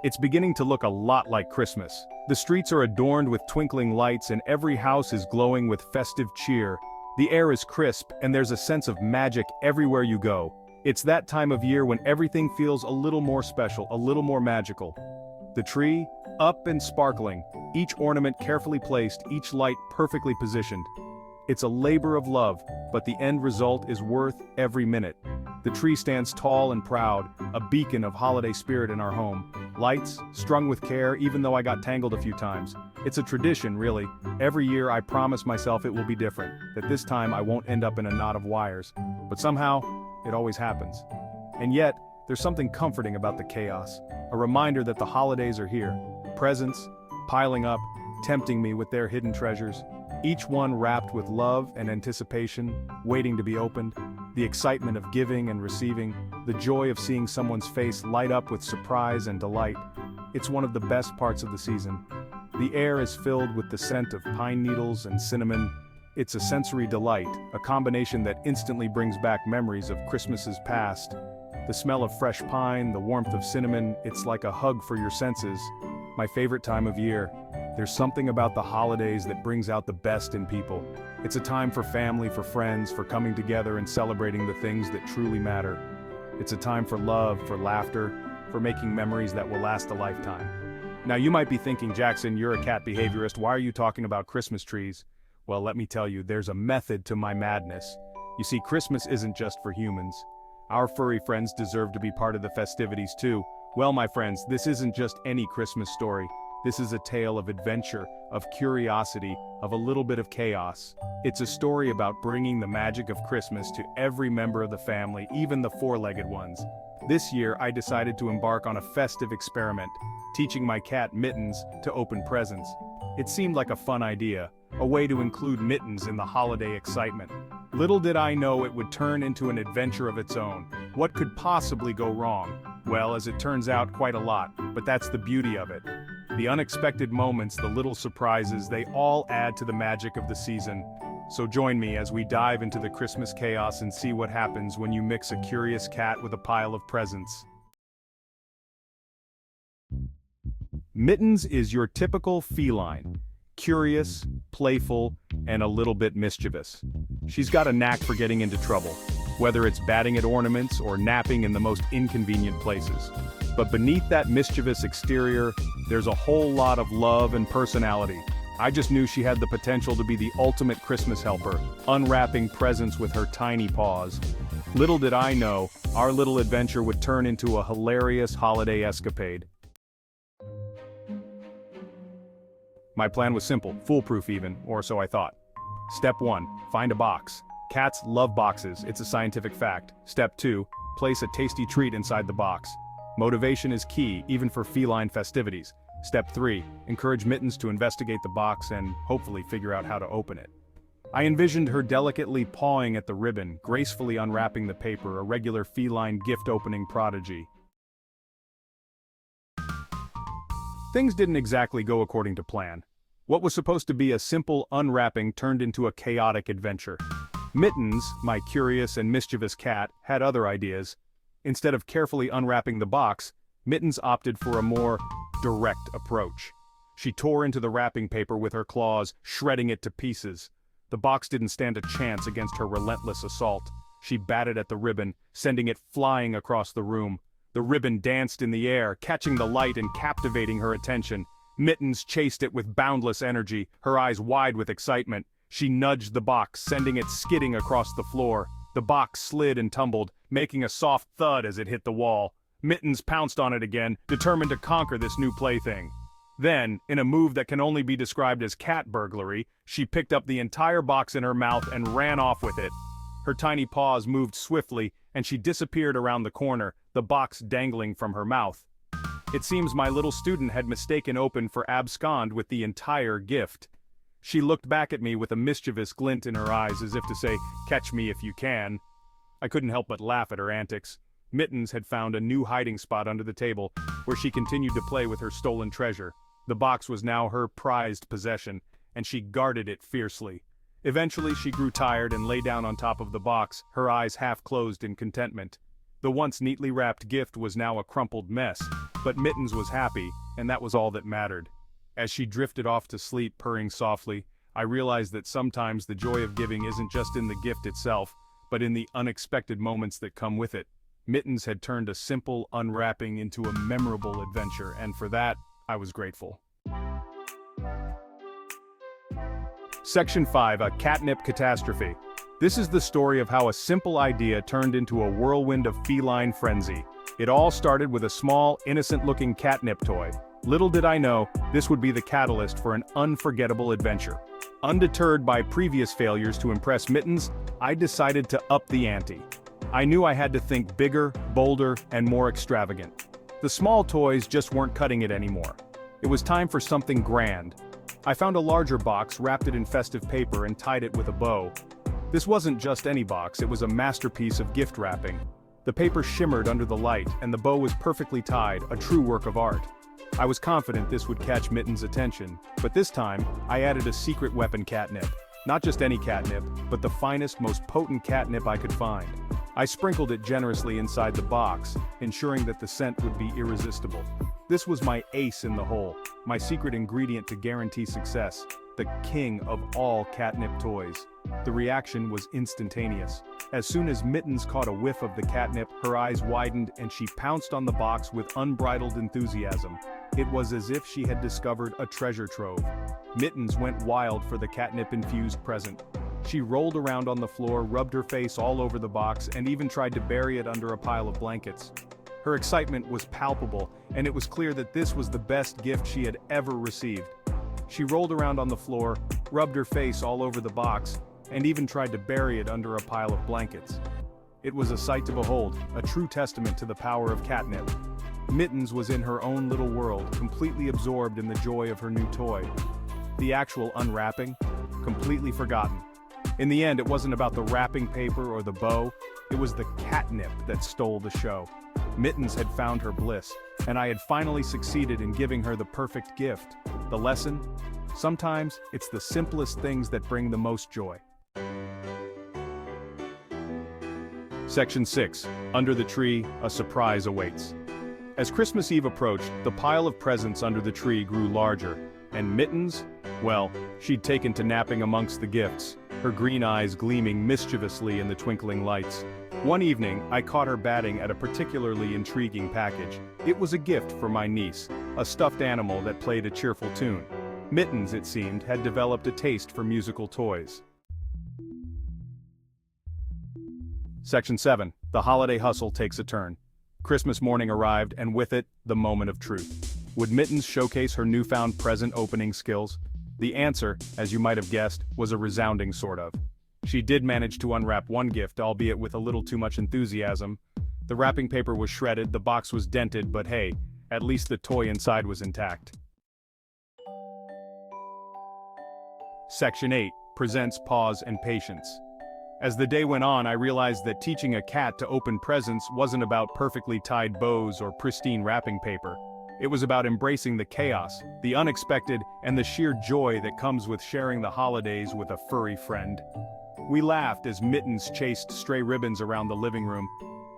It's beginning to look a lot like Christmas. The streets are adorned with twinkling lights and every house is glowing with festive cheer. The air is crisp and there's a sense of magic everywhere you go. It's that time of year when everything feels a little more special, a little more magical. The tree, up and sparkling, each ornament carefully placed, each light perfectly positioned. It's a labor of love, but the end result is worth every minute. The tree stands tall and proud, a beacon of holiday spirit in our home. Lights, strung with care even though I got tangled a few times. It's a tradition, really. Every year I promise myself it will be different, that this time I won't end up in a knot of wires. But somehow, it always happens. And yet, there's something comforting about the chaos. A reminder that the holidays are here. Presents, piling up, tempting me with their hidden treasures. Each one wrapped with love and anticipation, waiting to be opened. The excitement of giving and receiving, the joy of seeing someone's face light up with surprise and delight. It's one of the best parts of the season. The air is filled with the scent of pine needles and cinnamon. It's a sensory delight, a combination that instantly brings back memories of Christmases past. The smell of fresh pine, the warmth of cinnamon, it's like a hug for your senses. My favorite time of year. There's something about the holidays that brings out the best in people. It's a time for family, for friends, for coming together and celebrating the things that truly matter. It's a time for love, for laughter, for making memories that will last a lifetime. Now you might be thinking, Jackson, you're a cat behaviorist, why are you talking about Christmas trees? Well, let me tell you, there's a method to my madness. You see, Christmas isn't just for humans. Our furry friends deserve to be part of the festivities too. Well, my friends, this isn't just any Christmas story. This is a tale of adventure, of curiosity, of a little bit of chaos. It's a story about bringing the magic of Christmas to every member of the family, even the four-legged ones. This year, I decided to embark on a festive experiment, teaching my cat Mittens to open presents. It seemed like a fun idea, a way to include Mittens in the holiday excitement. Little did I know it would turn into an adventure of its own. What could possibly go wrong? Well, as it turns out, quite a lot, but that's the beauty of it. The unexpected moments, the little surprises, they all add to the magic of the season. So join me as we dive into the Christmas chaos and see what happens when you mix a curious cat with a pile of presents. Mittens is your typical feline. Curious, playful, and a little bit mischievous. She's got a knack for getting into trouble, whether it's batting at ornaments or napping in the most inconvenient places. But beneath that mischievous exterior, there's a whole lot of love and personality. I just knew she had the potential to be the ultimate Christmas helper, unwrapping presents with her tiny paws. Little did I know, our little adventure would turn into a hilarious holiday escapade. My plan was simple, foolproof even, or so I thought. Step 1, find a box. Cats love boxes, it's a scientific fact. Step 2, place a tasty treat inside the box. Motivation is key, even for feline festivities. Step 3, encourage Mittens to investigate the box and hopefully figure out how to open it. I envisioned her delicately pawing at the ribbon, gracefully unwrapping the paper, a regular feline gift-opening prodigy. Things didn't exactly go according to plan. What was supposed to be a simple unwrapping turned into a chaotic adventure. Mittens, my curious and mischievous cat, had other ideas. Instead of carefully unwrapping the box, Mittens opted for a more direct approach. She tore into the wrapping paper with her claws, shredding it to pieces. The box didn't stand a chance against her relentless assault. She batted at the ribbon, sending it flying across the room. The ribbon danced in the air, catching the light and captivating her attention. Mittens chased it with boundless energy, her eyes wide with excitement. She nudged the box, sending it skidding across the floor. The box slid and tumbled, making a soft thud as it hit the wall. Mittens pounced on it again, determined to conquer this new plaything. Then, in a move that can only be described as cat burglary, she picked up the entire box in her mouth and ran off with it. Her tiny paws moved swiftly, and she disappeared around the corner, the box dangling from her mouth. It seems my little student had mistaken open for abscond with the entire gift. She looked back at me with a mischievous glint in her eyes as if to say, "Catch me if you can." I couldn't help but laugh at her antics. Mittens had found a new hiding spot under the table, where she continued to play with her stolen treasure. The box was now her prized possession, and she guarded it fiercely. Eventually she grew tired and lay down on top of the box, her eyes half closed in contentment. The once neatly wrapped gift was now a crumpled mess, but Mittens was happy, and that was all that mattered. As she drifted off to sleep purring softly, I realized that sometimes the joy of giving isn't just in the gift itself, but in the unexpected moments that come with it. Mittens had turned a simple unwrapping into a memorable adventure, and for that, I was grateful. Section 5, a catnip catastrophe. This is the story of how a simple idea turned into a whirlwind of feline frenzy. It all started with a small, innocent-looking catnip toy. Little did I know, this would be the catalyst for an unforgettable adventure. Undeterred by previous failures to impress Mittens, I decided to up the ante. I knew I had to think bigger, bolder, and more extravagant. The small toys just weren't cutting it anymore. It was time for something grand. I found a larger box, wrapped it in festive paper, and tied it with a bow. This wasn't just any box, it was a masterpiece of gift wrapping. The paper shimmered under the light, and the bow was perfectly tied, a true work of art. I was confident this would catch Mittens' attention, but this time, I added a secret weapon catnip. Not just any catnip, but the finest, most potent catnip I could find. I sprinkled it generously inside the box, ensuring that the scent would be irresistible. This was my ace in the hole, my secret ingredient to guarantee success, the king of all catnip toys. The reaction was instantaneous. As soon as Mittens caught a whiff of the catnip, her eyes widened and she pounced on the box with unbridled enthusiasm. It was as if she had discovered a treasure trove. Mittens went wild for the catnip-infused present. She rolled around on the floor, rubbed her face all over the box, and even tried to bury it under a pile of blankets. Her excitement was palpable, and it was clear that this was the best gift she had ever received. She rolled around on the floor, rubbed her face all over the box, and even tried to bury it under a pile of blankets. It was a sight to behold, a true testament to the power of catnip. Mittens was in her own little world, completely absorbed in the joy of her new toy. The actual unwrapping? Completely forgotten. In the end, it wasn't about the wrapping paper or the bow, it was the catnip that stole the show. Mittens had found her bliss, and I had finally succeeded in giving her the perfect gift. The lesson? Sometimes, it's the simplest things that bring the most joy. Section 6. Under the tree, a surprise awaits. As Christmas Eve approached, the pile of presents under the tree grew larger, and Mittens? Well, she'd taken to napping amongst the gifts, her green eyes gleaming mischievously in the twinkling lights. One evening, I caught her batting at a particularly intriguing package. It was a gift for my niece, a stuffed animal that played a cheerful tune. Mittens, it seemed, had developed a taste for musical toys. Section 7. The holiday hustle takes a turn. Christmas morning arrived, and with it, the moment of truth. Would Mittens showcase her newfound present opening skills? The answer, as you might have guessed, was a resounding sort of. She did manage to unwrap one gift, albeit with a little too much enthusiasm. The wrapping paper was shredded, the box was dented, but hey, at least the toy inside was intact. Section 8. Presents pause and patience. As the day went on, I realized that teaching a cat to open presents wasn't about perfectly tied bows or pristine wrapping paper. It was about embracing the chaos, the unexpected, and the sheer joy that comes with sharing the holidays with a furry friend. We laughed as Mittens chased stray ribbons around the living room.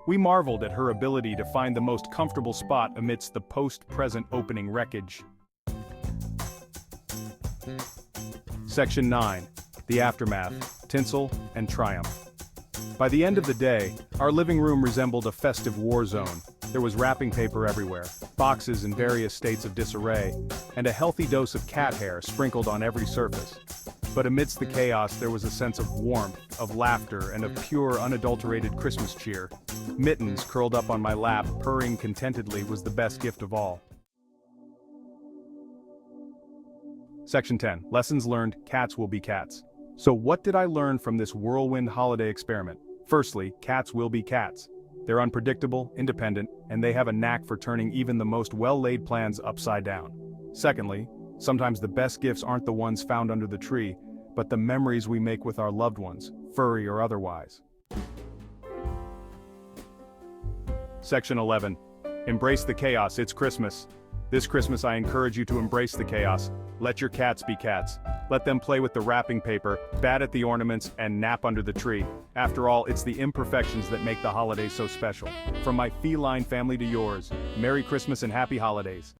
We marveled at her ability to find the most comfortable spot amidst the post-present opening wreckage. Section 9. The aftermath, tinsel, and triumph. By the end of the day, our living room resembled a festive war zone. There was wrapping paper everywhere, boxes in various states of disarray, and a healthy dose of cat hair sprinkled on every surface. But amidst the chaos there was a sense of warmth, of laughter, and of pure, unadulterated Christmas cheer. Mittens, curled up on my lap, purring contentedly, was the best gift of all. Section 10. Lessons learned, cats will be cats. So what did I learn from this whirlwind holiday experiment? Firstly, cats will be cats. They're unpredictable, independent, and they have a knack for turning even the most well-laid plans upside down. Secondly, sometimes the best gifts aren't the ones found under the tree, but the memories we make with our loved ones, furry or otherwise. Section 11. Embrace the chaos, it's Christmas. This Christmas I encourage you to embrace the chaos. Let your cats be cats. Let them play with the wrapping paper, bat at the ornaments, and nap under the tree. After all, it's the imperfections that make the holidays so special. From my feline family to yours, Merry Christmas and Happy Holidays.